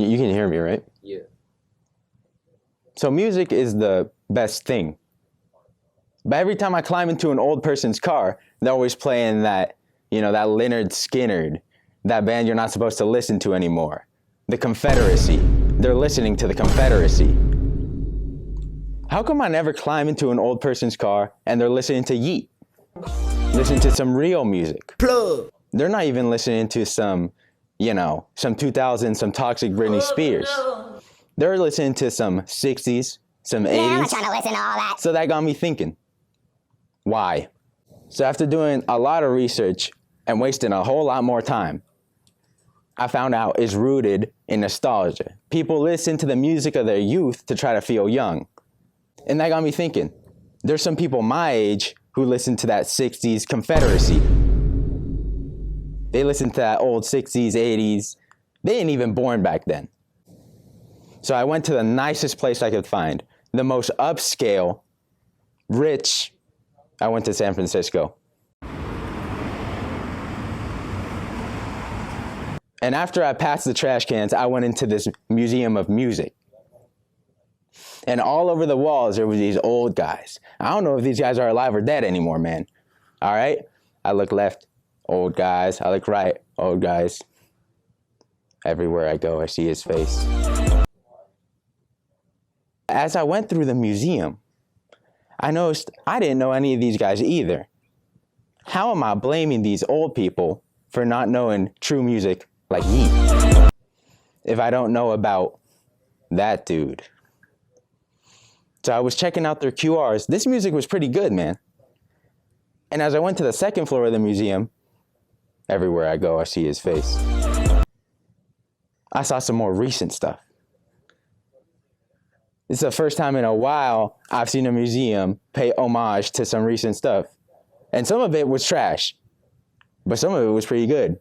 You can hear me, right? Yeah. So music is the best thing. But every time I climb into an old person's car, they're always playing that, that Lynyrd Skynyrd, that band you're not supposed to listen to anymore. The Confederacy. They're listening to the Confederacy. How come I never climb into an old person's car and they're listening to Yeat? Listen to some real music. Plug. They're not even listening to some 2000s, some toxic Britney Spears. They're listening to some 60s, some 80s. I'm not trying to listen to all that. So that got me thinking, why? So after doing a lot of research and wasting a whole lot more time, I found out it's rooted in nostalgia. People listen to the music of their youth to try to feel young. And that got me thinking, there's some people my age who listen to that 60s Confederacy. They listen to that old 60s, 80s. They ain't even born back then. So I went to the nicest place I could find, the most upscale, rich. I went to San Francisco. And after I passed the trash cans, I went into this museum of music. And all over the walls, there were these old guys. I don't know if these guys are alive or dead anymore, man. All right? I look left, old guys. I look right, old guys. Everywhere I go, I see his face. As I went through the museum, I noticed I didn't know any of these guys either. How am I blaming these old people for not knowing true music like Yeat if I don't know about that dude? So I was checking out their QRs. This music was pretty good, man. And as I went to the second floor of the museum, everywhere I go, I see his face. I saw some more recent stuff. It's the first time in a while I've seen a museum pay homage to some recent stuff. And some of it was trash, but some of it was pretty good.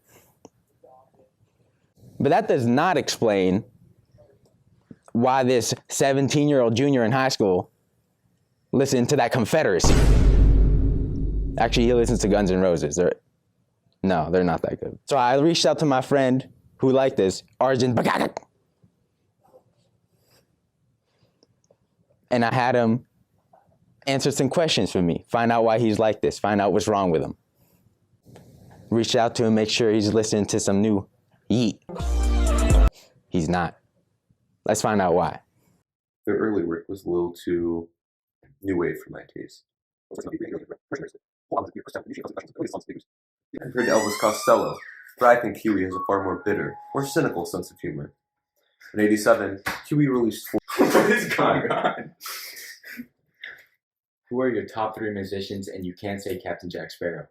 But that does not explain why this 17-year-old junior in high school listened to that Confederacy. Actually, he listens to Guns N' Roses. No, they're not that good. So I reached out to my friend who liked this, Arjun Bagagak. And I had him answer some questions for me, find out why he's like this, find out what's wrong with him. Reached out to him, make sure he's listening to some new Yeat. He's not. Let's find out why. Their early work was a little too new wave for my taste. Compared to Elvis Costello, but I think Huey has a far more bitter, more cynical sense of humor. In '87, Huey released What is going on? Who are your top 3 musicians, and you can't say Captain Jack Sparrow?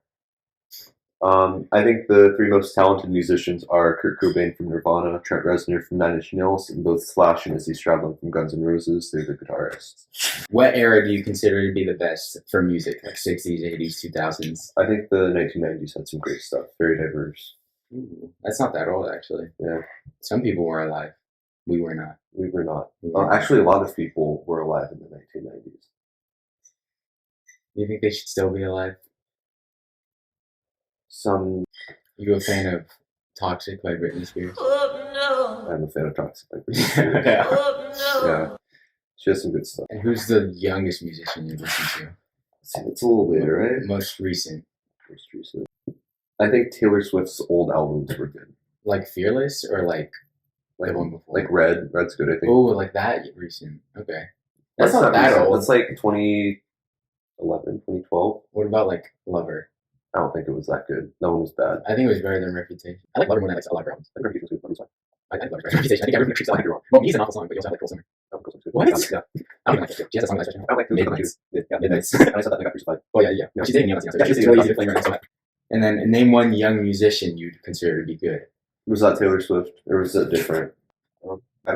I think the 3 most talented musicians are Kurt Cobain from Nirvana, Trent Reznor from Nine Inch Nails, and both Slash and Izzy Stradlin from Guns N' Roses. They're the guitarists. What era do you consider to be the best for music, like 60s, 80s, 2000s? I think the 1990s had some great stuff, very diverse. Ooh, that's not that old, actually. Yeah. Some people were alive. We were not. We were not. Actually, a lot of people were alive in the 1990s. Do you think they should still be alive? Some. You a fan of Toxic by Britney Spears? Oh, no. I'm a fan of Toxic by Britney Spears. Yeah. Oh, no. Yeah. She has some good stuff. And who's the youngest musician you listen to? See, that's a little later, right? Most recent. Most recent. I think Taylor Swift's old albums were good. Like Fearless or like the one before? Like Red. Red's good, I think. Oh, like that recent. Okay. That's not that recent. old. That's like 2011, 2012. What about like Lover? I don't think it was that good. No one was bad. I think it was better than Reputation. I like Lover more than I like a lot of albums. I think Reputation was good. I like Lover's Reputation. I think everyone treats it like you're wrong. Well, Me's an awful song, but you also have like Cool Summer. What? Yeah. I don't even like it. She has a song that I I like Midnights. Yeah, Midnights. And I said that thing got crucified. Oh, yeah. Yeah. She's dating Neon. Yeah, She's really easy to play her next. And then name one young musician you'd consider to be good. Was that Taylor Swift? Or was it different?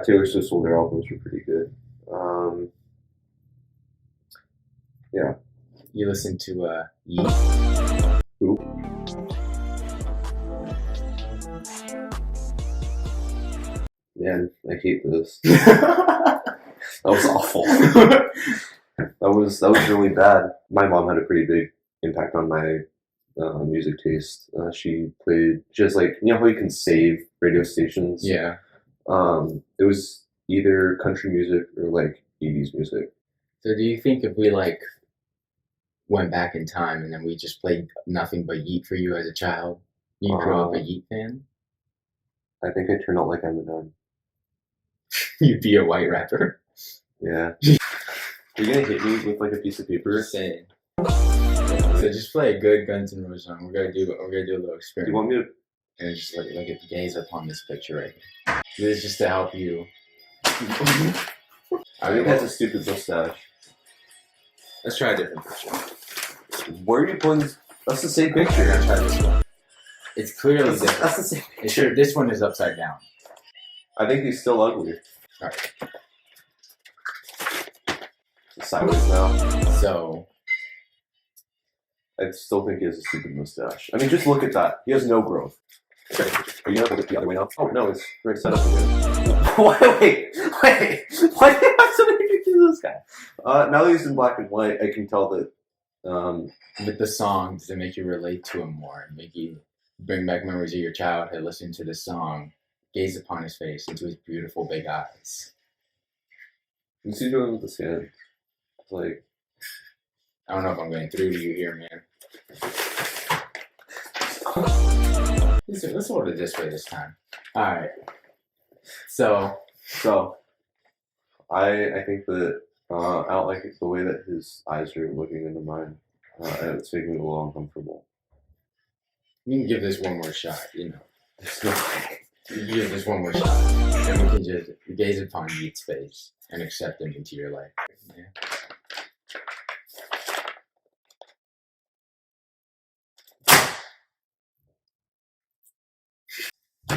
Taylor Swift's older albums were pretty good. Yeah. You listen to Yeat. Who? Man, I hate this. That was awful. that was really bad. My mom had a pretty big impact on my music taste. She has like, you know how you can save radio stations? Yeah. It was either country music or like 80s music. So do you think if we like went back in time and then we just played nothing but Yeet for you as a child, you grew up a Yeet fan? I think I turned out like Eminem. You'd be a white rapper. Yeah. You're gonna hit me with like a piece of paper. Just saying. So just play a good Guns N' Roses song. We're gonna do a little Do experiment. you want me to? And just look at gaze upon this picture right here. This is just to help you. I think that's a stupid mustache. Let's try a different picture. Where are you pulling this? That's the same picture. We're gonna try this one. It's clearly different. That's the same It's picture. this one is upside down. I think he's still ugly. Alright. Sideways now. So I still think he has a stupid mustache. I mean, just look at that. He has no growth. Are you gonna look the other way now? Oh no, it's right set up again. Wait. Why do you have so many pictures of this guy? Now that he's in black and white, I can tell that. with the song, does it make you relate to him more? Make you bring back memories of your childhood, listen to the song, gaze upon his face, into his beautiful big eyes. What's he doing with his hand? It's like, I don't know if I'm going through to you here, man. Let's hold it this way this time. Alright. So I think that I don't like the way that his eyes are looking into mine. And it's making me a little uncomfortable. you can give this one more shot, you know. There's no way. You give this one more shot. And we can just gaze upon Yeat's face and accept him into your life. Yeah.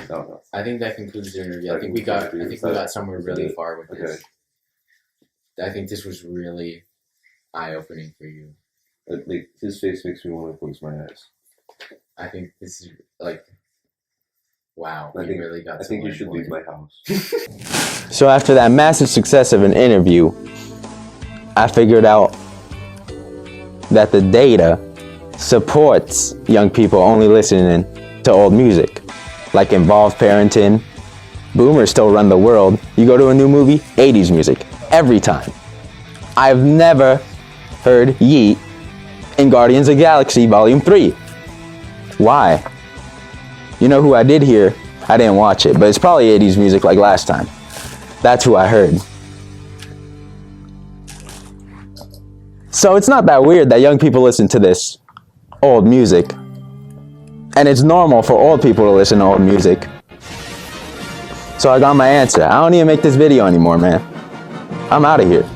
No. I think that concludes the interview. I think we got somewhere really far with this. I think this was really eye-opening for you. His face makes me want to close my eyes. I think this is like, wow, I think- really got. I think you should leave my house. So after that massive success of an interview, I figured out that the data supports young people only listening to old music, like Involved Parenting. Boomers still run the world. You go to a new movie, 80s music, every time. I've never heard Yeet in Guardians of the Galaxy Volume 3. Why? You know who I did hear? I didn't watch it, but it's probably 80s music like last time. That's who I heard. So it's not that weird that young people listen to this old music. And it's normal for old people to listen to old music. So I got my answer. I don't need to make this video anymore, man. I'm out of here.